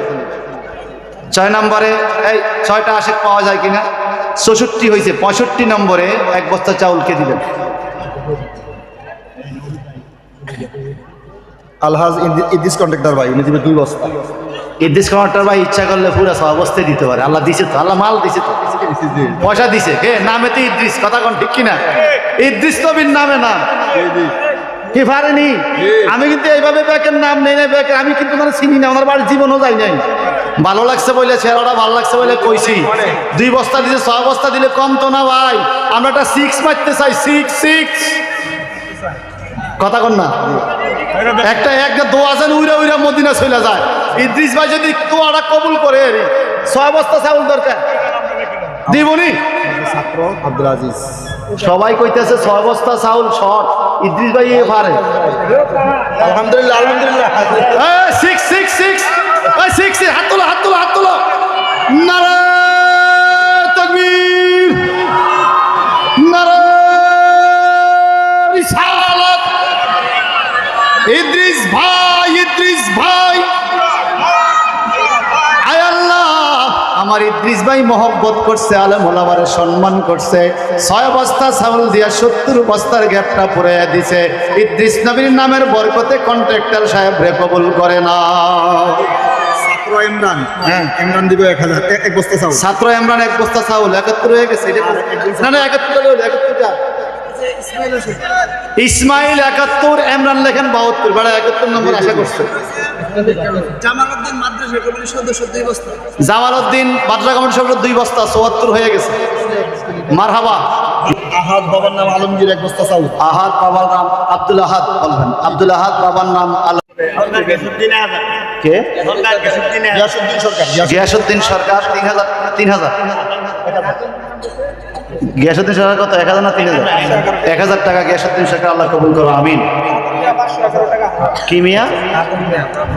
6 নম্বরে এই 6টা আশেক পাওয়া যায় কিনা। 64 হয়েছে, 65 নম্বরে 1 বস্তা চাউলকে দিবেন। আলহাজ ইদ্রিস কন্ট্রাক্টর ভাই উনি দিবে 2 বস্তা। ইদ্রিস কমান্ডার ভাই ইচ্ছা করলে পুরো সব অবস্থায় দিতে পারে। আল্লাহ দিছে তো, আল্লাহ মাল দিছে তো, পয়সা দিছে। হে নামেতে ইদ্রিস, কথা কোন ঠিক কিনা? ইদ্রিস নবীর নামে নাম কি পারেনি। আমি কিন্তু এইভাবে ব্যাকের নাম নেই না, ব্যাকের আমি কিন্তু মানে চিনি না, ওনার বাড়ির জীবনও যাই নাই। ভালো লাগছে বলে ছেলেটা ভালো লাগছে বলে কইছি। 2 বস্তা দিলে 6 বস্তা দিলে কম তো না ভাই। আমরা একটা 6 মারতে চাই। 6 কথা কন না। একটা দোয়াজান উইরা উইরা মদিনা চলে যায়। ইদ্রিস ভাই যদি দোয়াটা কবুল করে 6 বস্তা চাউল দরকার দিবনি। ছাত্র আব্দুল আজিজ সবাই কইতেছে 6 বস্তা চাউল শর্ট। ইদ্রিস ভাই এ পারে। আলহামদুলিল্লাহ আলহামদুলিল্লাহ। 6 হাত তোলো হাত তোলো হাত তোলো। নারায়ে তাকবীর, নারায়ে রিসালাত। ইদ্রিস ভাই আয় আল্লাহ, আমার ইদ্রিস ভাই মহব্বত করছে, আলেম ওলামারে সম্মান করছে। 6 বস্তা চাউল দিয়া 70 বস্তার গ্যাপটা পুরাইয়া দিছে। ইদ্রিস নবীর নামের বরকতে কন্ট্রাক্টর সাহেব রে কবুল করে না। ছাত্র ইমরান হ্যাঁ ইমরান দিবে 1000 1 বস্তা চাউল। ছাত্র ইমরান 1 বস্তা চাউল। 71 হয়ে গেছে। না না 71 হলো 71টা। ইসমাইল হোসেন ইসমাইল 71, ইমরান লেখেন 72। বড় 71 নম্বর আশা করছে। জামালউদ্দিন মাদ্রাসা কমিটির সদস্য 2 বস্তা। জামালউদ্দিন মাদ্রাসা কমিটির সদস্য 2 বস্তা, 74 হয়ে গেছে। মারহাবা। আহাদ বাবার নাম আলমগীর 1 বস্তা চাউল। আহাদ বাবার নাম আব্দুল আহাদ বলবেন। আব্দুল আহাদ বাবার নাম কে? গিয়াসউদ্দিন সরকার গিয়াসউদ্দিন সরকার 3000 গিয়াসউদ্দিন সরকার কত? 1000 না 3000? 1000 টাকা গিয়াসউদ্দিন সরকার আল্লাহ কবুল করো আমিন। 511 টাকা। কি মিয়া?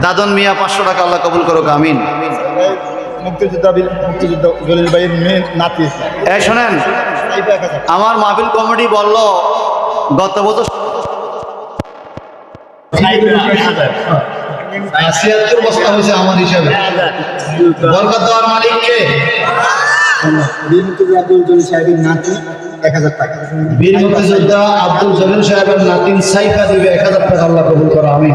দাদন মিয়া 500 টাকা আল্লাহ কবুল করো আমিন। মুক্তিযোদ্ধা জলিল ভাইয়ের মেয়ে নাতি এই শোনেন, আমার মাহফিল কমিটি বলল গত বছর 76 বস্তা হয়েছে আমার হিসাবে। বরকত দেওয়ার মালিক কে? বীর মুক্তিযোদ্ধা আব্দুল জলিল সাহেবের নাতি 1000 টাকা। বীর মুক্তিযোদ্ধা আব্দুল জলিল সাহেবের নাতিন সাইফা দিবে 1000 টাকা আল্লাহ কবুল করো আমিন।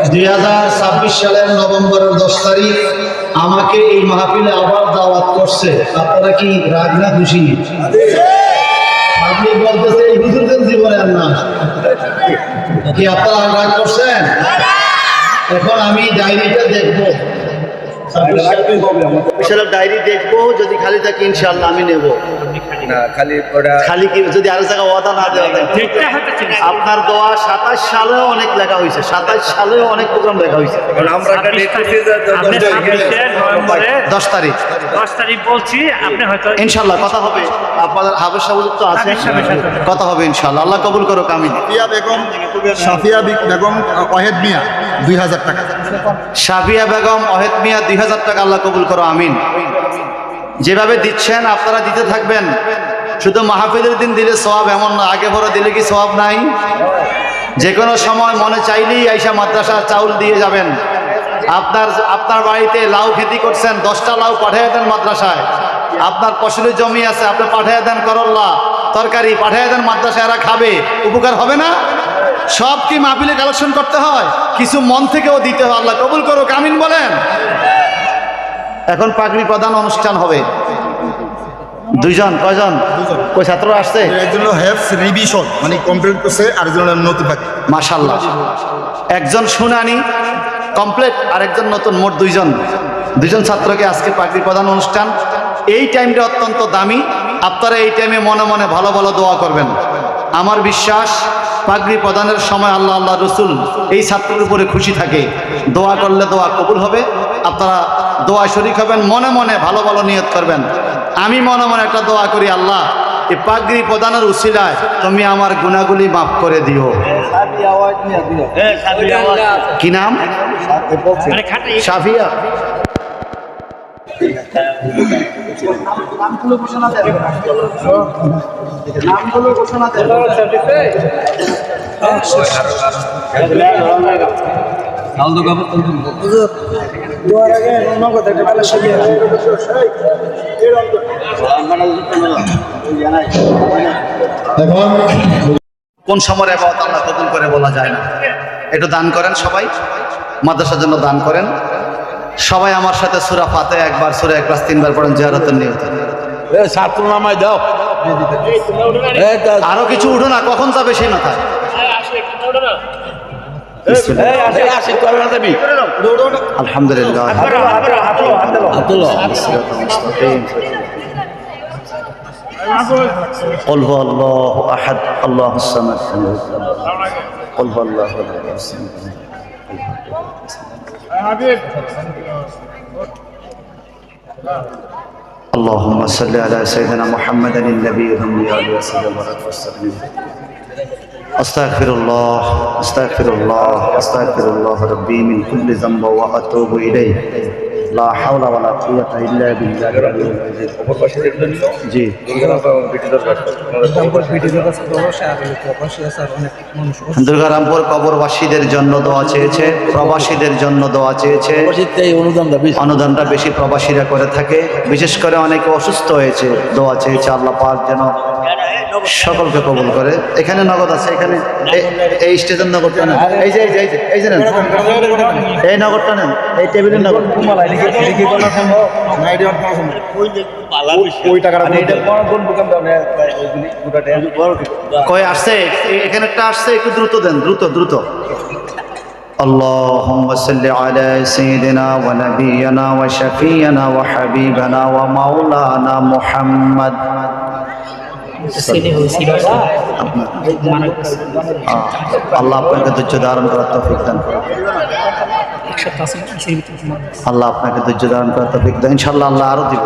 দুই 2026 সালের নভেম্বরের 10 তারিখ আমাকে এই মাহফিলে আবার দাওয়াত করছে। আপনারা কি রাগ না খুশি? আপনি বলতেছে এই হুজুরদের জীবনে আর না কি আপনারা রাগ করছেন? এখন আমি ডায়েরিটা দেখবো। বিশাল ডায়েরি দেখবো, যদি খালি থাকে ইনশাআল্লাহ আমি নেব। না খালি ওটা খালি কি যদি আরো জায়গায় ওয়াদা না দেওয়া যায়। আপনার দোয়া 27 সালেও অনেক লেখা হয়েছে, 27 সালেও অনেক প্রোগ্রাম লেখা হয়েছে। কারণ আমরা একটা ডেট দিতে আপনি 26 নভেম্বরে 10 তারিখ 10 তারিখ বলছি, আপনি হয়তো ইনশাআল্লাহ কথা হবে। আপনাদের হাবের সাহুদ তো আছে, হাফেজ সাহেবের সাথে। কথা হবে ইনশাআল্লাহ। আল্লাহ কবুল করুক, আমিন। সাফিয়া বেগম ওয়াহেদ মিয়া 2000 টাকা। সাফিয়া বেগম ওয়াহেদ মিয়া 2000 টাকা, আল্লাহ কবুল করো, আমিন। যেভাবে দিচ্ছেন আপনারা দিতে থাকবেন। শুধু মাহফিলের দিন দিলে সওয়াব এমন না, আগে পরে দিলে কি সওয়াব নাই? যে কোনো সময় মনে চাইলেই আইসা মাদ্রাসা চাউল দিয়ে যাবেন। আপনার বাড়িতে লাউ খেতি করছেন, 10টা লাউ পাঠিয়ে দেন মাদ্রাসায়। আপনার ফসলের জমি আছে, আপনি পাঠিয়ে দেন করল্লা তরকারি, পাঠিয়ে দেন মাদ্রাসায়, এরা খাবে, উপকার হবে না? সব কি মাহফিলে কালেকশন করতে হয়? কিছু মন থেকেও দিতে হয়। আল্লাহ কবুল করুক, আমিন বলেন। এখন পাগড়ি প্রদান অনুষ্ঠান হবে। দুইজন, কয়জন? কই ছাত্র আসছে? একজন হলো হেফস রিভিশন মানে কমপ্লিট করছে, আর একজন হলো নতুন পাখি। মাশাআল্লাহ, একজন শুনানি কমপ্লিট আর একজন নতুন, মোট দুইজন ছাত্রকে আজকে পাগড়ি প্রদান অনুষ্ঠান। এই টাইমটা অত্যন্ত দামি। আপনারা এই টাইমে মনে মনে ভালো ভালো দোয়া করবেন। আমার বিশ্বাস পাগড়ি প্রদানের সময় আল্লাহ রসুল এই ছাত্রের উপরে খুশি থাকে। দোয়া করলে দোয়া কবুল হবে। আপনারা দোয়া শরীক হবেন, মনে মনে ভালো ভালো নিয়ত করবেন। আমি মনে মনে একটা দোয়া করি, আল্লাহ এই পাগড়ি প্রদানের উসিলায় তুমি আমার গুনাহগুলি মাফ করে দিও। কি নাম? সাফিয়া। কোন সময় এবাদত আল্লাহ কবুল করে বলা যায় না। একটু দান করেন, সবাই মাদ্রাসার জন্য দান করেন। সবাই আমার সাথে সূরা ফাতিহা একবার, সূরা ইখলাস 3 বার পড়েন জিয়ারতের নিয়তে। ছাত্র নামায় দাও। আরো কিছু উঠো না, কখন যাবে সেই মাথায়। আলহামদুলিল্লাহ। قل هو الله احد الله الصمد قل هو الله اللهم صل على سيدنا محمد النبي الأمي وسلم وبارك وسلم. أستغفر الله ربي من كل ذنب وأتوب إليه. لا حول ولا قوة إلا بالله العلي العظيم. জি, দুর্গারামপুর কবরবাসীদের জন্য দোয়া চেয়েছে, প্রবাসীদের জন্য দোয়া চেয়েছে। অনুদানটা বেশি প্রবাসীরা করে থাকে, বিশেষ করে অনেকে অসুস্থ হয়েছে, দোয়া চেয়েছে। আল্লাহ পাক যেন সকলকে কবুল করে। এখানে নগদ আছে, এখানে এই স্টেজের নগদটা নেন, এই যে নেন, এই নগদটা নেন, এই টেবিলের নগদ। কয় আসছে? এখানে একটা আসছে, একটু দ্রুত দেন, দ্রুত। اللهم صل على سيدنا ونبينا وشفينا وحبيبنا ومولانا محمد. আল্লাহ আপনাকে ধৈর্য ধারণ করার তৌফিক দান করুন। আল্লাহ আপনাকে ধৈর্য ধারণ করার তৌফিক দান। ইনশাআল্লাহ আল্লাহ আরো দিব।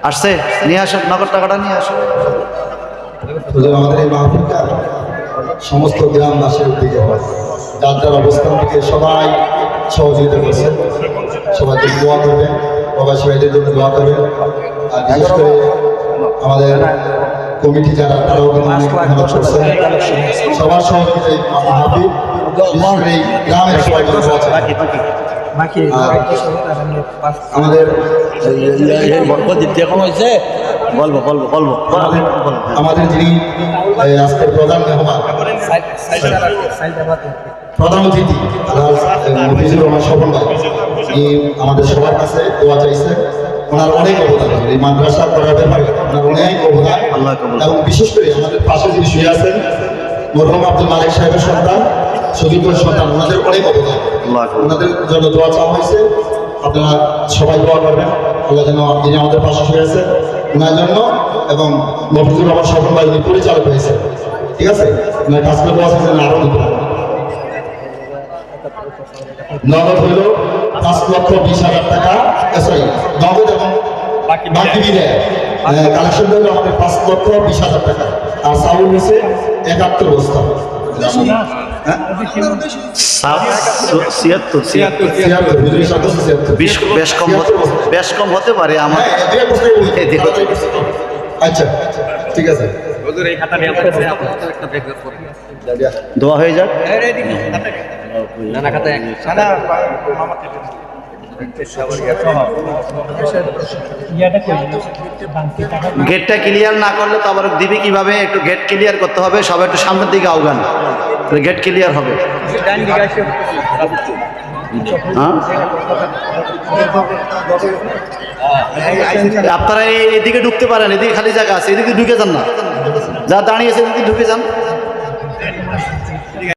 আসছে, নিয়ে আসুন, নগদ টাকাটা নিয়ে আসুন। আমাদের এই মাহফিলটা সমস্ত গ্রামবাসীর উদ্যোগে হয়। যার অবস্থান থেকে সবাই সহযোগিতা করছে। সবাইকে দোয়া করবেন, প্রবাসী ভাইদের জন্য দোয়া করবেন। আর বিশেষ করে আমাদের কমিটি যারা, তারাও কিন্তু অনেক মেহনত করছে। সবার সহযোগিতায় মাহফিল, বিশেষ করে এই গ্রামের সবাই জন্য দোয়া চাই। আমাদের আমাদের যিনি আজকের প্রধান মেহমান, প্রধান অতিথি মফিজুর রহমান স্বপন ভাই, উনি আমাদের সবার কাছে দোয়া চাইছে। ওনার অনেক অবদান, এই মাদ্রাসা করার ব্যাপারে ওনার অনেক অবদান। এবং বিশেষ করে আমাদের পাশে যিনি শুয়ে আছেন, মরহুম আব্দুল মালিক সাহেবের সন্তান, সজীবুর সন্তান, ওনাদের অনেক অবদান। ওনাদের জন্য দোয়া চাওয়া হয়েছে, আপনারা সবাই দোয়া করবেন আল্লাহ যেন যিনি আমাদের পাশে শুয়ে আছে ওনার জন্য, এবং মফিজুর রহমান স্বপন ভাই উনি পরিচালক হয়েছে, ঠিক আছে? ওনার কাজ করে দোয়া চাইছেন আরও দিতে হবে। নগদ হইল 5,20,000 টাকা, সরি নগদ এবং বাকি মিলে কালেকশন হইল আমাদের 5,20,000 টাকা, আর চাউল নিচে 71 বস্তা। বেশ কম হতে পারে আমার। আচ্ছা ঠিক আছে, দোয়া হয়ে যাক। গেটটা ক্লিয়ার না করলে তো আবার দিবি কিভাবে? একটু গেট ক্লিয়ার করতে হবে, সবাই একটু সামনের দিকে আওগান, গেট ক্লিয়ার হবে। হ্যাঁ, আপনারা এদিকে ঢুকতে পারেন, এদিকে খালি জায়গা আছে, এদিকে ঢুকে যান না, যা দাঁড়িয়েছে এদিকে ঢুকে যান।